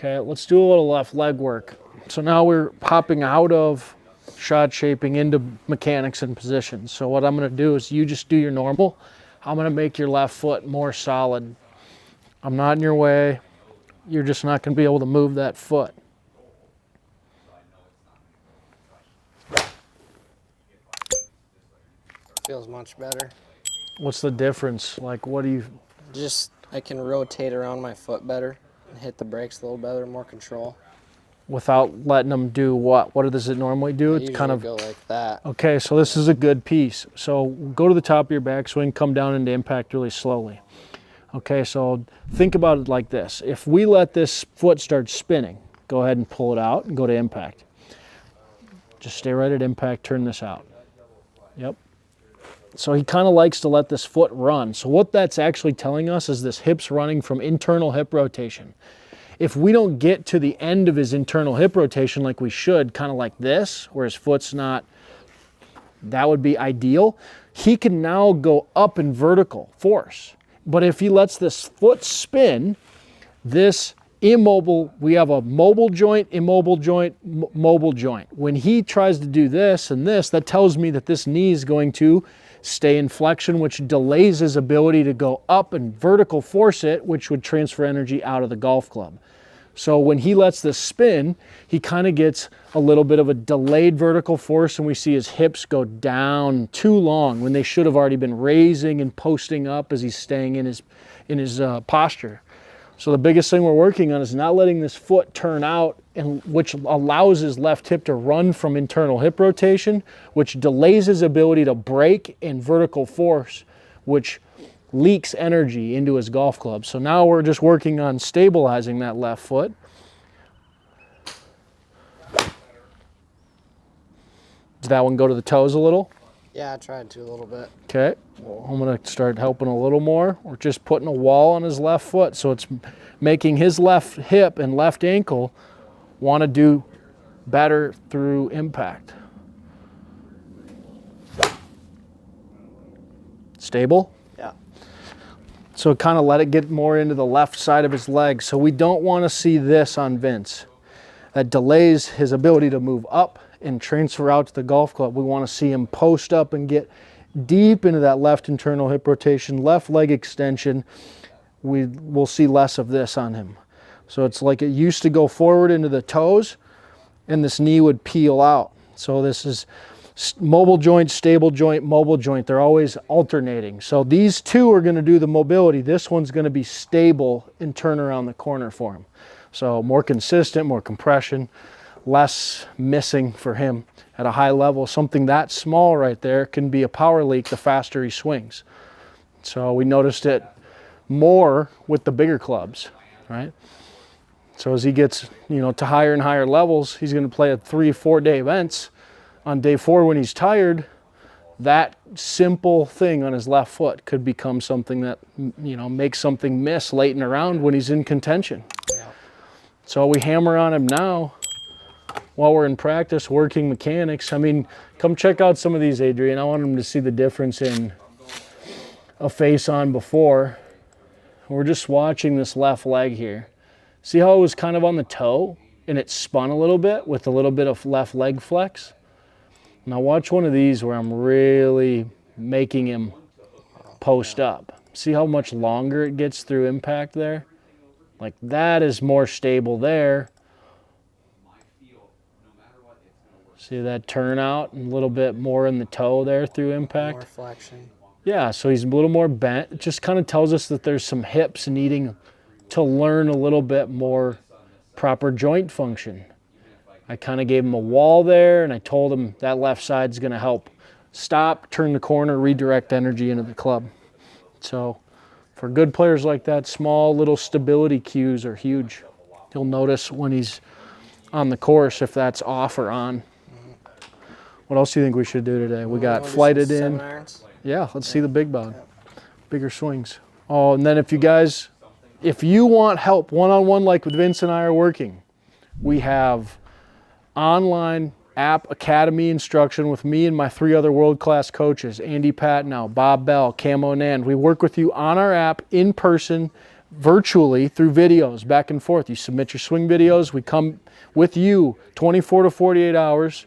Okay, let's do a little left leg work. So now we're popping out of shot shaping into mechanics and positions. So what I'm going to do is you just do your normal. I'm going to make your left foot more solid. I'm not in your way. You're just not going to be able to move that foot. Feels much better. What's the difference? Like, what do you... Just, I can rotate around my foot better and hit the brakes a little better, more control. Without letting them do what? What does it normally do? It's kind of go like that. Okay, so this is a good piece. So go to the top of your backswing, come down into impact really slowly. Okay, so think about it like this. If we let this foot start spinning, go ahead and pull it out and go to impact. Just stay right at impact, turn this out. Yep. So he kind of likes to let this foot run. So what that's actually telling us is this hip's running from internal hip rotation. If we don't get to the end of his internal hip rotation like we should, kind of like this, where his foot's not, that would be ideal, he can now go up in vertical force. But if he lets this foot spin, this immobile, we have a mobile joint, immobile joint, mobile joint. When he tries to do this and this, that tells me that this knee is going to stay in flexion, which delays his ability to go up and vertical force it, which would transfer energy out of the golf club. So when he lets this spin, he kind of gets a little bit of a delayed vertical force, and we see his hips go down too long when they should have already been raising and posting up as he's staying in his posture. So the biggest thing we're working on is not letting this foot turn out, and which allows his left hip to run from internal hip rotation, which delays his ability to break in vertical force, which leaks energy into his golf club. So now we're just working on stabilizing that left foot. Did that one go to the toes a little? Yeah, I tried to a little bit. Okay, well, I'm gonna start helping a little more. We're just putting a wall on his left foot, so it's making his left hip and left ankle want to do better through impact. Stable? Yeah. So kind of let it get more into the left side of his leg. So we don't want to see this on Vince. That delays his ability to move up and transfer out to the golf club. We want to see him post up and get deep into that left internal hip rotation, left leg extension. We'll see less of this on him. So it's like it used to go forward into the toes, and this knee would peel out. So this is mobile joint, stable joint, mobile joint. They're always alternating. So these two are going to do the mobility. This one's going to be stable and turn around the corner for him. So more consistent, more compression, less missing for him at a high level. Something that small right there can be a power leak the faster he swings. So we noticed it more with the bigger clubs, right? So as he gets, to higher and higher levels, he's going to play at 3-4 day events. On day 4, when he's tired, that simple thing on his left foot could become something that, makes something miss late in a round when he's in contention. Yeah. So we hammer on him now while we're in practice working mechanics. I mean, come check out some of these, Adrian. I want him to see the difference in a face on before. We're just watching this left leg here. See how it was kind of on the toe and it spun a little bit with a little bit of left leg flex? Now watch one of these where I'm really making him post up. See how much longer it gets through impact there? Like that is more stable there. See that turnout and a little bit more in the toe there through impact? More flexion. Yeah, so he's a little more bent. It just kind of tells us that there's some hips needing to learn a little bit more proper joint function. I kind of gave him a wall there, and I told him that left side's going to help stop, turn the corner, redirect energy into the club. So for good players like that, small little stability cues are huge. You'll notice when he's on the course if that's off or on. What else do you think we should do today? We got flighted in. Yeah, let's see the big bog. Bigger swings. Oh, and then if you want help one-on-one like with Vince and I are working, we have online app academy instruction with me and my 3 other world-class coaches, Andy Patnow, Bob Bell, Camo Nand. We work with you on our app in person virtually through videos back and forth. You submit your swing videos. We come with you 24 to 48 hours.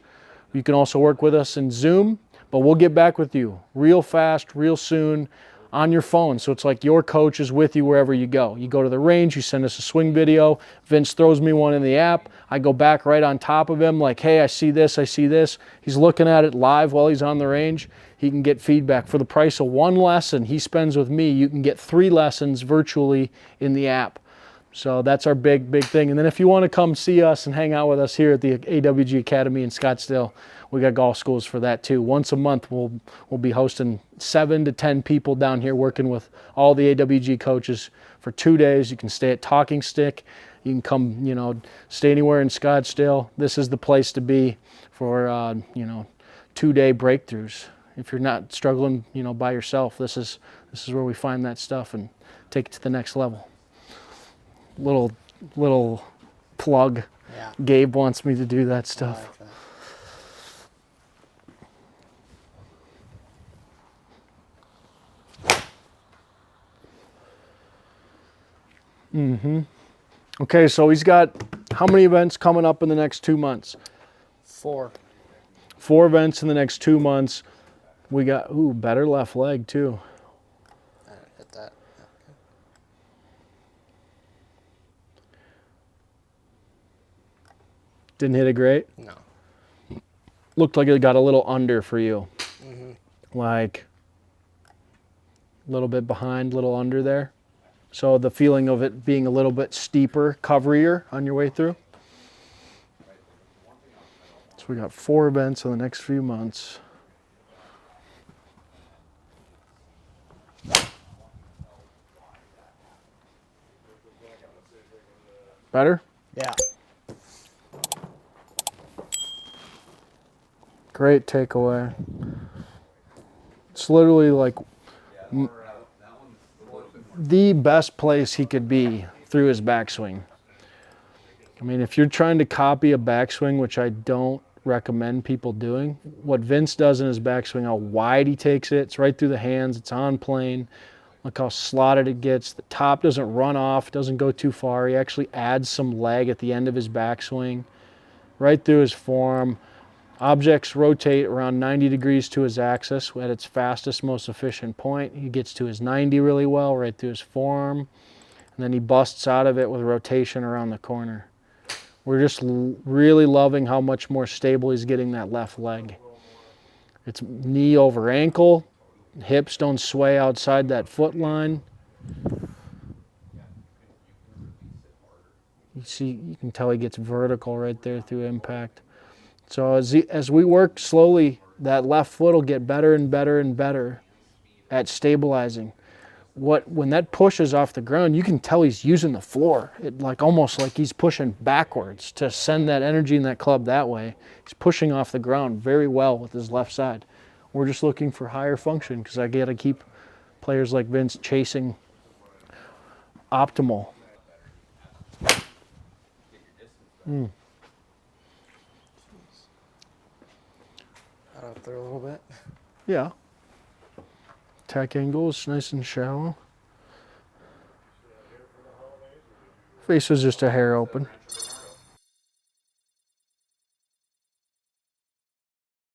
You can also work with us in Zoom, but we'll get back with you real fast, real soon on your phone. So it's like your coach is with you wherever you go. You go to the range, you send us a swing video. Vince throws me one in the app. I go back right on top of him like, hey, I see this, I see this. He's looking at it live while he's on the range. He can get feedback. For the price of one lesson he spends with me, you can get 3 lessons virtually in the app. So that's our big thing. And then if you want to come see us and hang out with us here at the AWG Academy in Scottsdale, we got golf schools for that too. Once a month we'll be hosting 7 to 10 people down here working with all the AWG coaches for 2 days. You can stay at Talking Stick. You can come, you know, stay anywhere in Scottsdale. This is the place to be for, you know, 2-day breakthroughs. If you're not struggling, you know, by yourself, this is where we find that stuff and take it to the next level. Little plug. Yeah. Gabe wants me to do that I stuff. like that. Okay, so he's got how many events coming up in the next 2 months? 4. 4 events in the next 2 months. We got, ooh, better left leg too. I didn't hit that. Didn't hit it great? No. Looked like it got a little under for you. Like a little bit behind, little under there. So the feeling of it being a little bit steeper, coverier on your way through. So we got 4 events in the next few months. Better? Yeah. Great takeaway. It's literally like the best place he could be through his backswing. I mean, if you're trying to copy a backswing, which I don't recommend people doing, what Vince does in his backswing, how wide he takes it, it's right through the hands, it's on plane. Look how slotted it gets. The top doesn't run off, doesn't go too far. He actually adds some leg at the end of his backswing, right through his form. Objects rotate around 90 degrees to his axis at its fastest, most efficient point. He gets to his 90 really well, right through his form. And then he busts out of it with rotation around the corner. We're just really loving how much more stable he's getting that left leg. It's knee over ankle. Hips don't sway outside that foot line. You can tell he gets vertical right there through impact. So as we work slowly, that left foot will get better and better and better at stabilizing. When that pushes off the ground, you can tell he's using the floor. Almost like he's pushing backwards to send that energy in that club that way. He's pushing off the ground very well with his left side. We're just looking for higher function because I got to keep players like Vince chasing optimal. Out there a little bit. Yeah. Attack angle is nice and shallow. Face was just a hair open.